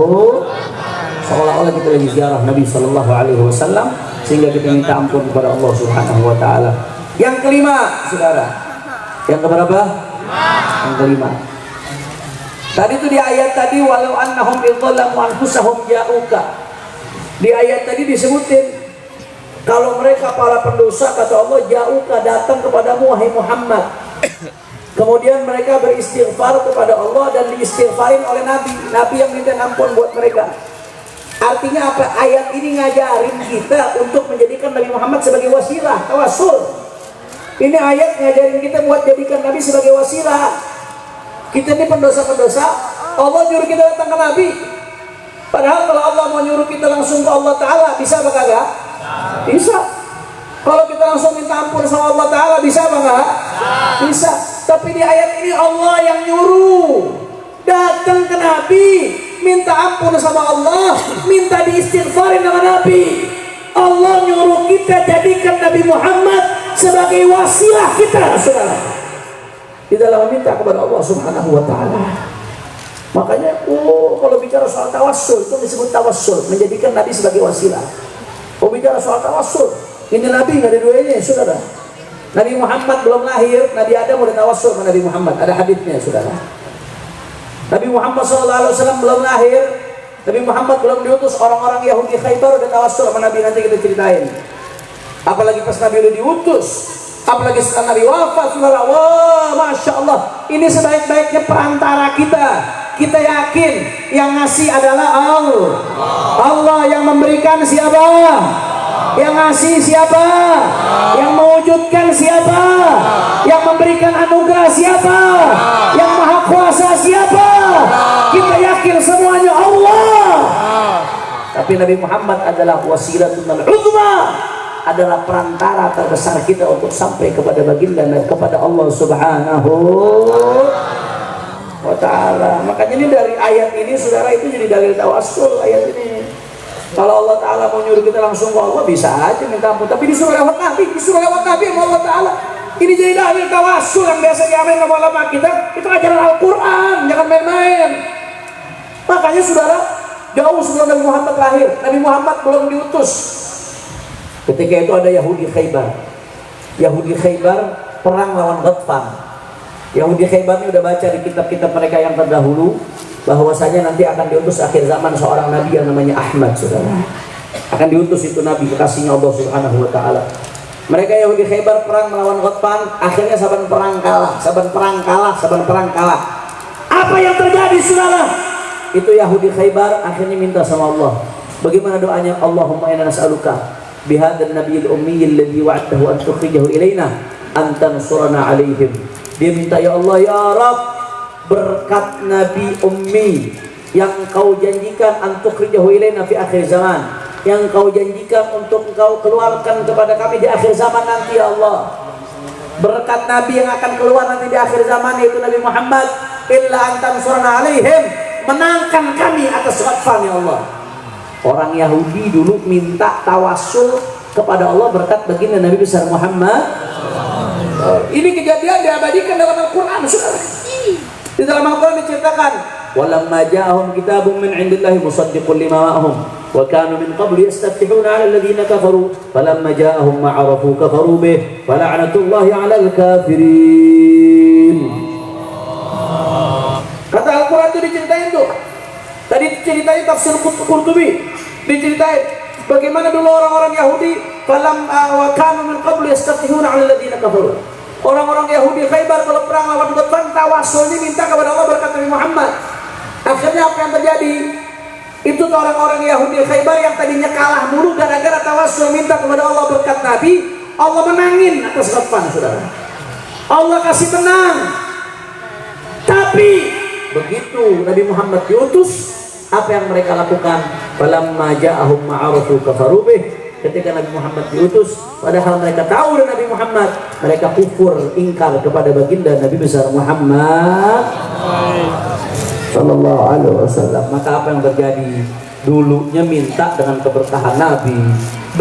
S1: seolah-olah kita lagi ziarah Nabi Sallallahu Alaihi Wasallam, sehingga kita minta ampun kepada Allah Subhanahu Wa Taala. Yang kelima, saudara. Yang keberapa? Yang kelima. Tadi itu di ayat tadi, walau annahum idzalamu anfusahum ja'uka. Di ayat tadi disebutin, kalau mereka para pendosa, kata Allah, ja'uka, datang kepadamu wahai Muhammad. Kemudian mereka beristighfar kepada Allah dan diistighfarin oleh Nabi. Nabi yang minta ampun buat mereka. Artinya apa? Ayat ini ngajarin kita untuk menjadikan Nabi Muhammad sebagai wasilah, tawassul. Ini ayat ngajarin kita buat jadikan Nabi sebagai wasilah. Kita ini pendosa-pendosa, Allah nyuruh kita datang ke Nabi. Padahal kalau Allah mau nyuruh kita langsung ke Allah Ta'ala, bisa apa kagak? Bisa. Kalau kita langsung minta ampun sama Allah Ta'ala, bisa apa enggak? Bisa. Tapi di ayat ini Allah yang nyuruh datang ke Nabi, minta ampun sama Allah, minta diistighfarin sama Nabi. Allah nyuruh kita jadikan Nabi Muhammad sebagai wasilah kita, saudara, di dalam meminta kepada Allah Subhanahu Wa Ta'ala. Makanya kalau bicara soal tawassul, itu disebut tawassul, menjadikan Nabi sebagai wasilah. Kalau bicara soal tawassul, ini Nabi nggak ada duanya, saudara. Nabi Muhammad belum lahir, Nabi Adam udah tawassul sama Nabi Muhammad. Ada haditsnya, saudara. Nabi Muhammad SAW belum lahir, Nabi Muhammad belum diutus, orang-orang Yahudi Khaybar udah tawassul sama Nabi. Nanti kita ceritain. Apalagi pas Nabi udah diutus, apalagi setelah Nabi wafat, saudara. Wah, masya Allah, ini sebaik-baiknya perantara kita. Kita yakin yang ngasih adalah Allah. Allah yang memberikan siapa? Yang ngasih siapa? Yang mewujudkan siapa? Yang memberikan anugerah siapa? Yang maha kuasa siapa? Kita yakin semuanya Allah. Tapi Nabi Muhammad adalah wasilatun al-uzma, adalah perantara terbesar kita untuk sampai kepada baginda dan kepada Allah Subhanahu Wa Ta'ala. Makanya ini dari ayat ini, saudara, itu jadi dalil tawassul ayat ini. Kalau Allah Ta'ala mau nyuruh kita langsung ke Allah, bisa aja minta ampun. Tapi disuruh lewat Nabi, disuruh lewat Nabi sama Allah Ta'ala. Ini jadi dalil tawassul yang biasa diamalin sama ulama kita. Itu ajaran Al-Quran, jangan main-main. Makanya saudara, jauh sebelum Nabi Muhammad lahir, Nabi Muhammad belum diutus. Ketika itu ada Yahudi Khaybar. Yahudi Khaybar perang lawan Ghatfan. Yahudi Khaybar ini udah baca di kitab-kitab mereka yang terdahulu bahwasanya nanti akan diutus akhir zaman seorang nabi yang namanya Ahmad, saudara. Akan diutus itu nabi kekasihnya Allah Subhanahu Wa Ta'ala. Mereka Yahudi Khaybar perang melawan Ghatfan, akhirnya saban perang kalah. Apa yang terjadi, saudara? Itu Yahudi Khaybar akhirnya minta sama Allah. Bagaimana doanya? Allahumma inna nas'aluka bihadzal nabiyil ummiyil ladzi wa'adtahu an tukhrijahu ilaina an tansurana 'alaihim. Dia minta, ya Allah, ya Rabb, berkat Nabi Ummi yang kau janjikan antukhrijahu ilaina fi akhir zaman, yang kau janjikan untuk engkau keluarkan kepada kami di akhir zaman nanti, ya Allah. Berkat Nabi yang akan keluar nanti di akhir zaman, yaitu Nabi Muhammad, illa antan surana alaihim, menangkan kami atas Ghatfan ya Allah. Orang Yahudi dulu minta tawassul kepada Allah berkat baginda Nabi besar Muhammad. Ini kejadian diabadikan dalam Al-Quran, saudara. Di dalam Al-Quran diceritakan, walamma ja'ahum kitabun min 'indillahi musaddiqun lima ma'ahum wa kanu min qabli yastaftihuna 'ala alladhina kafaru falamma ja'ahum ma 'arafu kafaru bih fala'natullahi 'alal kafirin. Kata Al-Quran itu diceritain tuh. Tadi diceritain tafsir Qurtubi, diceritain bagaimana dulu orang-orang Yahudi wa kanu min qabli yastaftihuna 'ala alladhina kafaru. Orang-orang Yahudi Khaybar kalau perang lawan Ghatfan tawassulnya minta kepada Allah berkat Nabi Muhammad. Akhirnya apa yang terjadi? Itu orang-orang Yahudi Khaybar yang tadinya kalah mulu gara-gara tawassul minta kepada Allah berkat Nabi, Allah menangin atas Ghatfan, saudara. Allah kasih tenang. Tapi begitu Nabi Muhammad diutus, apa yang mereka lakukan? Falamma ja'ahum ma'arafu kafaru bih. Ketika Nabi Muhammad diutus, padahal mereka tahu dan Nabi Muhammad, mereka kufur, ingkar kepada baginda Nabi besar Muhammad sallallahu alaihi wasallam. Maka apa yang terjadi? Dulunya minta dengan keberkahan Nabi,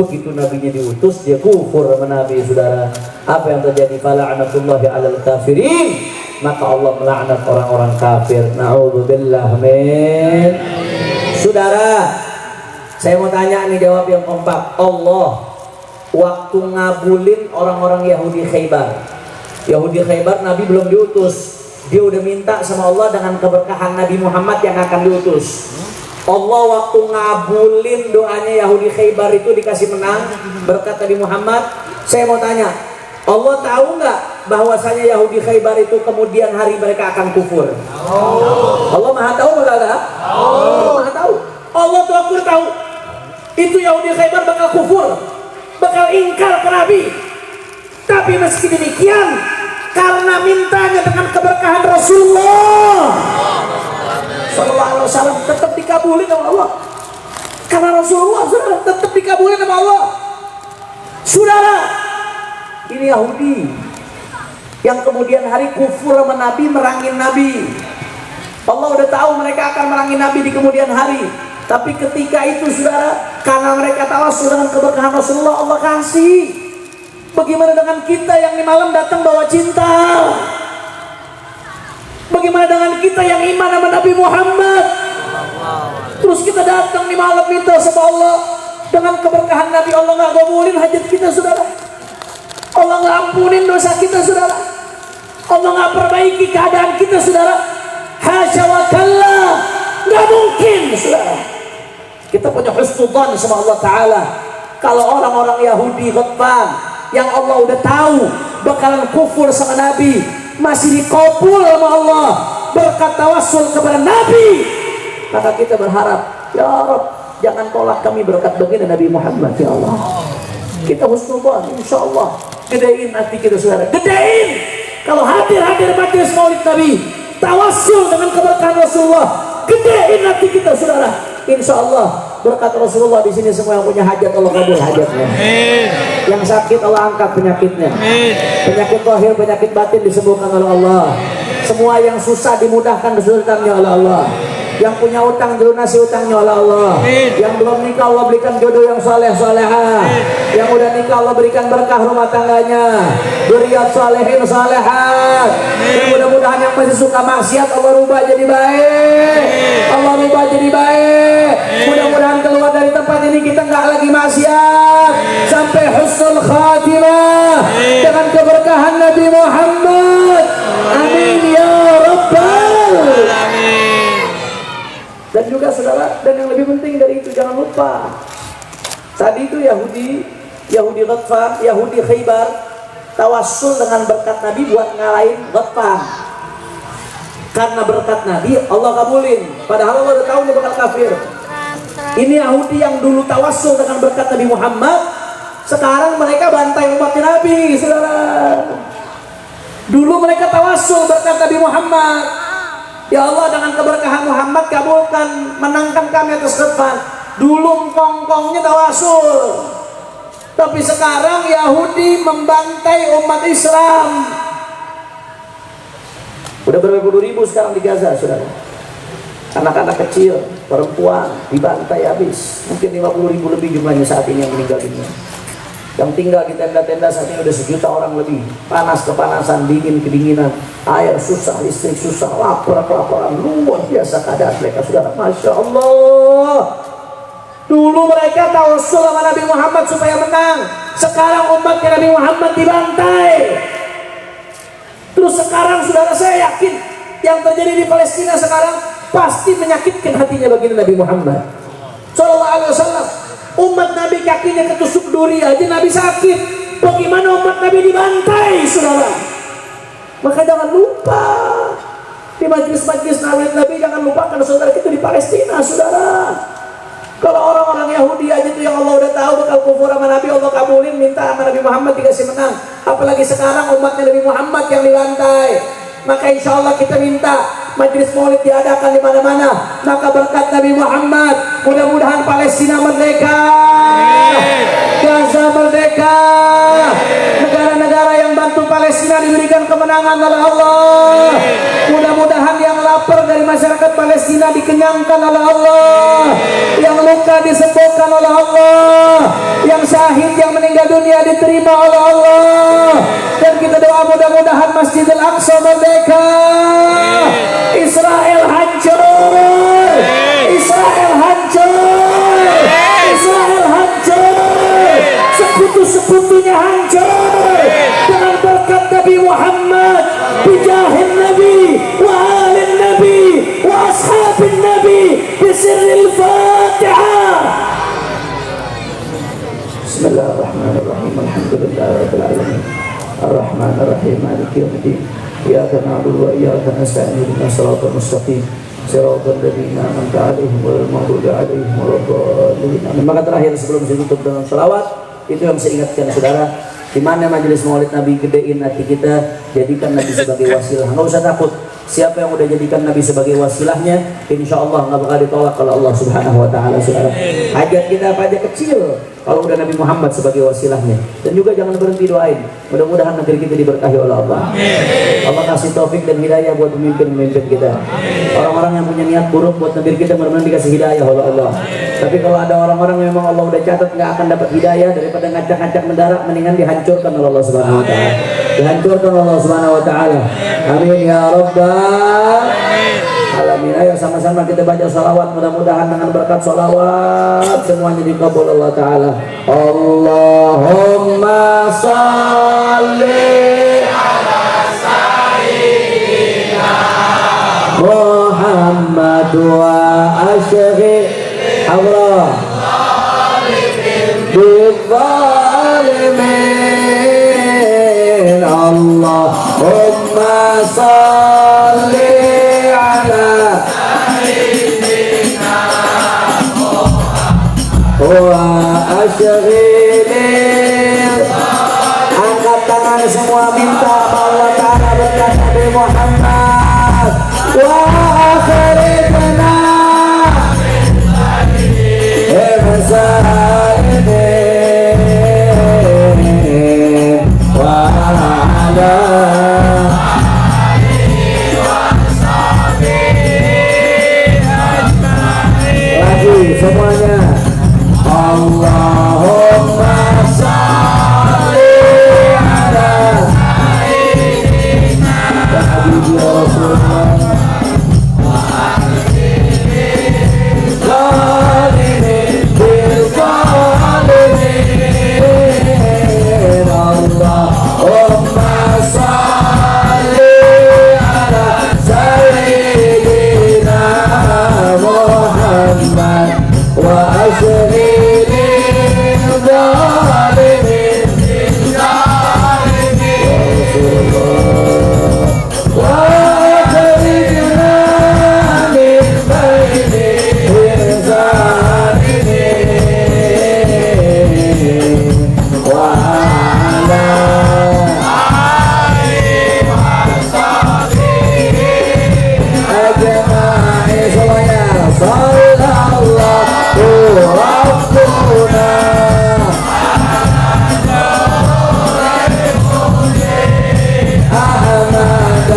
S1: begitu Nabinya diutus dia kufur sama Nabi, saudara. Apa yang terjadi? Fala'natullahi 'alal kafirin. Maka Allah melaknat orang-orang kafir. Na'udzubillah min. Saudara, saya mau tanya nih, jawab yang kompak. Allah waktu ngabulin orang-orang Yahudi Khaybar. Yahudi Khaybar Nabi belum diutus. Dia udah minta sama Allah dengan keberkahan Nabi Muhammad yang akan diutus. Allah waktu ngabulin doanya Yahudi Khaybar itu dikasih menang berkat Nabi Muhammad. Saya mau tanya, Allah tahu nggak bahwasanya Yahudi Khaybar itu kemudian hari mereka akan kufur? Allah maha tahu nggak? Allah maha tahu. Allah tuh aku tahu itu Yahudi Khaybar bakal kufur, bakal ingkar ke Nabi. Tapi meski demikian, karena mintanya dengan keberkahan Rasulullah sallallahu alaihi wasallam, tetap dikabulin sama Allah. Karena Rasulullah saudara, tetap dikabulin sama Allah. Saudara, ini Yahudi yang kemudian hari kufur sama Nabi, merangin Nabi. Allah udah tahu mereka akan merangin Nabi di kemudian hari. Tapi ketika itu saudara, karena mereka tawassul dengan keberkahan Rasulullah, Allah kasih. Bagaimana dengan kita yang di malam datang bawa cinta? Bagaimana dengan kita yang iman sama Nabi Muhammad? Terus kita datang di malam minta sama Allah, dengan keberkahan Nabi Allah nggak kabulin hajat kita, saudara. Allah nggak ampunin dosa kita, saudara. Allah nggak perbaiki keadaan kita, saudara. Hasya wa kalla, nggak mungkin, saudara. Kita punya husnudzan sama Allah Ta'ala. Kalau orang-orang Yahudi Ghatfan yang Allah udah tahu bakalan kufur sama Nabi, masih dikabul sama Allah berkat tawassul kepada Nabi, maka kita berharap, ya Rabb, jangan tolak kami berkat baginda Nabi Muhammad, ya Allah. Kita husnudzan, insya Allah. Gedein hati kita, saudara, gedein. Kalau hadir majelis maulid Nabi, tawassul dengan keberkahan Rasulullah, gedein hati kita, saudara. Insya Allah berkat Rasulullah di sini semua yang punya hajat Allah kabul hajatnya. Yang sakit Allah angkat penyakitnya. Penyakit zahir, penyakit batin disembuhkan oleh Allah. Semua yang susah dimudahkan kesulitannya oleh Allah. Yang punya utang dilunasi utangnya oleh Allah. Yang belum nikah Allah berikan jodoh yang saleh salehah. Yang udah nikah Allah berikan berkah rumah tangganya. Dzurriyyat salihin salehat. Dan mudah-mudahan yang masih suka maksiat Allah rubah jadi baik. Allah rubah jadi baik. Mudah-mudahan keluar dari tempat ini kita nggak lagi maksiat sampai husnul khatimah dengan keberkahan Nabi Muhammad. Amin ya rabbal alamin. Dan juga saudara, dan yang lebih penting dari itu, jangan lupa tadi itu Yahudi Ghatfan, Yahudi Khaybar tawassul dengan berkat Nabi buat ngalahin Ghatfan. Karena berkat Nabi Allah kabulin, padahal Allah udah tahu dia bakal kafir. Ini Yahudi yang dulu tawassul dengan berkat Nabi Muhammad, sekarang mereka bantai umat Nabi, saudara. Dulu mereka tawassul berkat Nabi Muhammad, ya Allah dengan keberkahan Muhammad kabulkan, menangkan kami atas Ghatfan. Dulu kongkongnya tawassul, tapi sekarang Yahudi membantai umat Islam. Udah berapa puluh ribu sekarang di Gaza, saudara. anak-anak kecil, perempuan dibantai habis. Mungkin 50.000 lebih jumlahnya saat ini yang meninggal dunia. Yang tinggal di tenda-tenda saat ini udah 1 juta orang lebih. Panas kepanasan, dingin kedinginan, air susah, listrik susah, lapar kelaparan, luar biasa keadaan mereka, saudara. Masya Allah. Dulu mereka tawassul sama Nabi Muhammad supaya menang. Sekarang umatnya Nabi Muhammad dibantai. Terus sekarang, saudara, saya yakin yang terjadi di Palestina sekarang pasti menyakitkan hatinya bagi Nabi Muhammad Sallallahu Alaihi Wasallam. Umat Nabi kakinya ketusuk duri aja Nabi sakit. Bagaimana umat Nabi dibantai, saudara? Maka jangan lupa di majlis-majlis Nabi, jangan lupakan saudara kita di Palestina, saudara. Kalau orang-orang Yahudi aja tuh yang Allah udah tahu bakal kufur sama Nabi, Allah kabulin, minta sama Nabi Muhammad dikasih menang. Apalagi sekarang umatnya Nabi Muhammad yang dibantai. Maka insya Allah kita minta majlis maulid diadakan di mana-mana. Maka berkat Nabi Muhammad, mudah-mudahan Palestina merdeka, Gaza merdeka, negara-negara yang bantu Palestina diberikan kemenangan oleh Allah. Mudah-mudahan yang lapar dari masyarakat Palestina dikenyangkan oleh Allah, yang luka disembuhkan oleh Allah, yang syahid yang meninggal dunia diterima oleh Allah. Dan kita doa mudah-mudahan Masjidil Aqsa merdeka, Israel hancur, Israel hancur, Israel hancur, sekutu-sekutunya hancur dengan berkat Nabi Muhammad, bijahin Nabi, wa alin Nabi, wa ashabin Nabi, bisirril Fatihah. Bismillahirrahmanirrahim. Alhamdulillahirabbil alamin. Ar-Rahmanir-Rahim. Maliki yaumiddin. Iyyaka na'budu wa iyyaka nasta'in. Ihdinas siratal mustaqim. Siratal ladzina an'amta 'alaihim ghairil maghdubi 'alaihim waladdallin. Maka terakhir sebelum saya tutup dengan selawat, itu yang saya ingatkan saudara, di mana majelis maulid Nabi, gedein hati kita, jadikan Nabi sebagai wasilah. Nggak usah takut. Siapa yang udah jadikan Nabi sebagai wasilahnya, insya Allah nggak bakal ditolak kalau Allah Subhanahu Wa Taala, saudara. Hajat kita apa aja kecil, kalau udah Nabi Muhammad sebagai wasilahnya. Dan juga jangan berhenti doain. Mudah-mudahan negeri kita diberkahi oleh Allah. Allah kasih taufik dan hidayah buat pemimpin-pemimpin kita. Orang-orang yang punya niat buruk buat negeri kita, mudah-mudahan dikasih hidayah oleh Allah. Tapi kalau ada orang-orang yang memang Allah udah catat nggak akan dapat hidayah, daripada ngacak-ngacak mendarat, mendingan dihancurkan oleh Allah Subhanahu Wa Taala. Dihancurkan oleh Allah Subhanahu Wa Taala. Amin ya Rabbal alamin. Ayo sama-sama kita baca salawat, mudah-mudahan dengan berkat salawat semuanya dikabul Allah Taala. Allahumma shalli ala sayyidina Muhammad wa ashri Allah bizzalimin. Allahumma shalli ala sayyidina Muhammad wa ashghilil. Angkat tangan semua, minta Allah Ta'ala berkat Nabi Muhammad wa akhirina Zalimin wa ala semuanya. Allahumma shalli ala sayyidina Rasulullah wa alihi zalimin bil zalimin. Allahumma shalli ala sayyidina Muhammad wa ashghilil zalimin wa akhrijna min bainihim zalimin wa ala alihi wa sahbihi ajma'in. Semuanya sallallahu Rabbuna Ahmad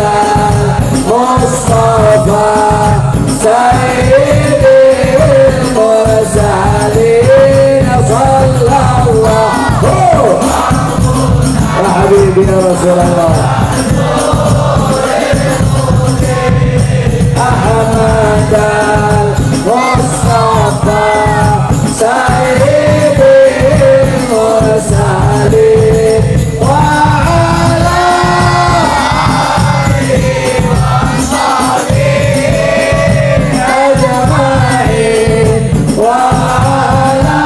S1: Mustafa Sayyid Rasulullah. Ahmad al-Mustafa Sayyidil Mursalin wa ala alihi wa sahbihi ajma'in wa ala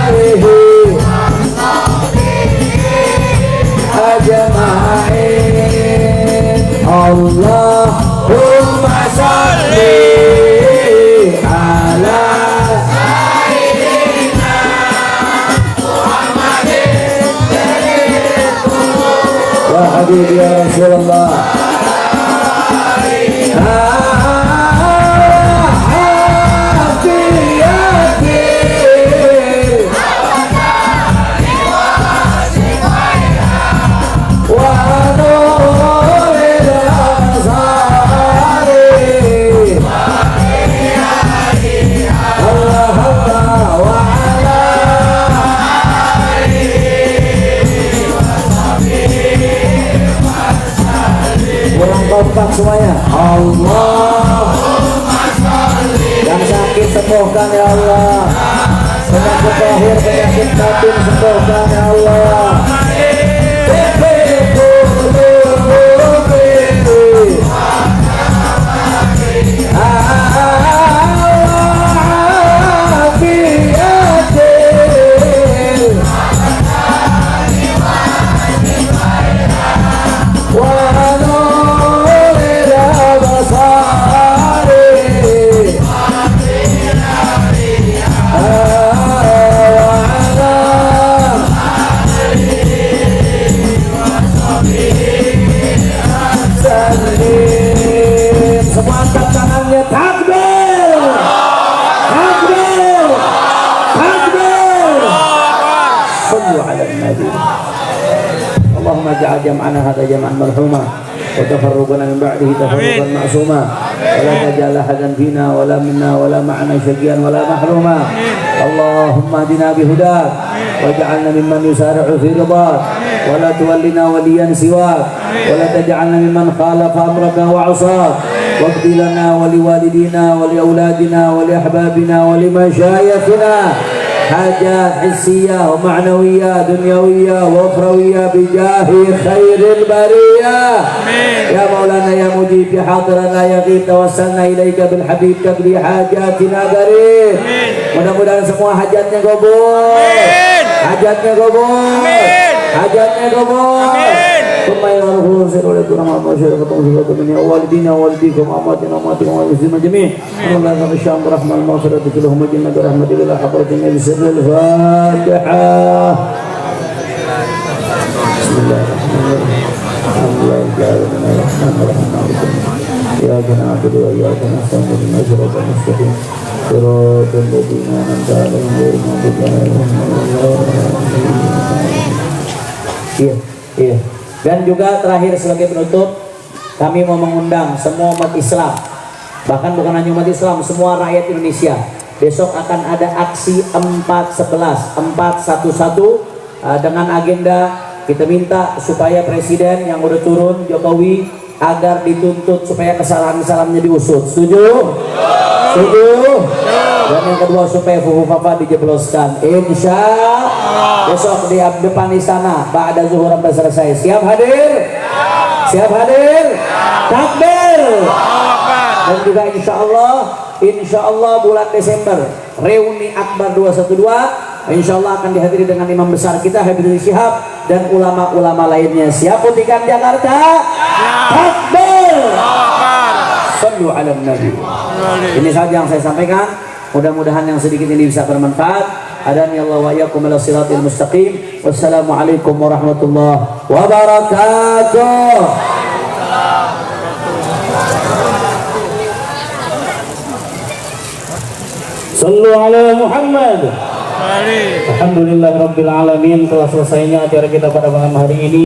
S1: alihi wa sahbihi ajma'in. Allahumma sholli ala sayyidina Muhammadin ya habibi ya Rasulullah. Kompak semuanya. Allahumma sholli. Yang sakit sembuhkan ya Allah. Penyakit lahir, penyakit batin sembuhkan ya Allah. Semua angkat tangannya, takbir, takbir, takbir. Sallu ala nabi. Allahumma ja'al jam'ana hadha jam'an marhuma wa tafarruqana min ba'dihi tafarruqan ma'suma wa la taj'al ahadan fina wa la minna wa la ma'ana syaqiyan wa la mahruma. Allahumma hdina bihudak waj'alna mimman yusari'u fi ridak wa la tuwallina waliyan siwak wa la taj'alna mimman khalafa amraka wa 'asak واغفر لنا ولوالدينا ولأولادنا ولأحبابنا ولمشايخنا حاجات حسية ومعنوية دنيوية وأخروية بجاه خير البرية. يا مولانا يا مجيب يا حاضرنا يا غيب توسلنا إليك بالحبيب تقضي حاجاتنا قريب. Mudah-mudahan semua hajatnya kabul, hajatnya kabul, hajatnya kabul. ثم يغفر سر ولكم ما شركتم في من والدينا والديكم اماتنا اماتكم والمسلمين جميعا. اللهم لا تغشى برحمة المغفرة كلهم جنة برحمة الى حضرة النبي سر الفاتحة. بسم الله الرحمن الرحيم. الحمد لله العالمين الرحمن الرحيم إياك نعبد وإياك نستعين اهدنا الصراط المستقيم صراط الذين أنعمت عليهم غير المغضوب عليهم ولا الضالين. Iya. Dan juga terakhir sebagai penutup, kami mau mengundang semua umat Islam, bahkan bukan hanya umat Islam, semua rakyat Indonesia. Besok akan ada aksi 411 dengan agenda kita minta supaya presiden yang udah turun Jokowi agar dituntut supaya kesalahan-kesalahannya diusut. Setuju? Setuju? Dan yang kedua supaya Fufu Fafa dijebloskan. Insya besok di depan istana ba'da zuhur sampai selesai. Siap hadir? Siap hadir? Takbir! Dan juga insya Allah bulan Desember reuni Akbar 212 insya Allah akan dihadiri dengan imam besar kita Habib Rizik Syihab dan ulama-ulama lainnya. Siap putihkan Jakarta? Takbir! Sallu ala nabi. Ini saja yang saya sampaikan. Mudah-mudahan yang sedikit ini bisa bermanfaat. Adani Allah wa iyyakum ala siratil mustaqim. Wassalamualaikum warahmatullahi wabarakatuh. Sallu ala Muhammad. Alhamdulillah rabbil alamin. Telah selesainya acara kita pada malam hari ini.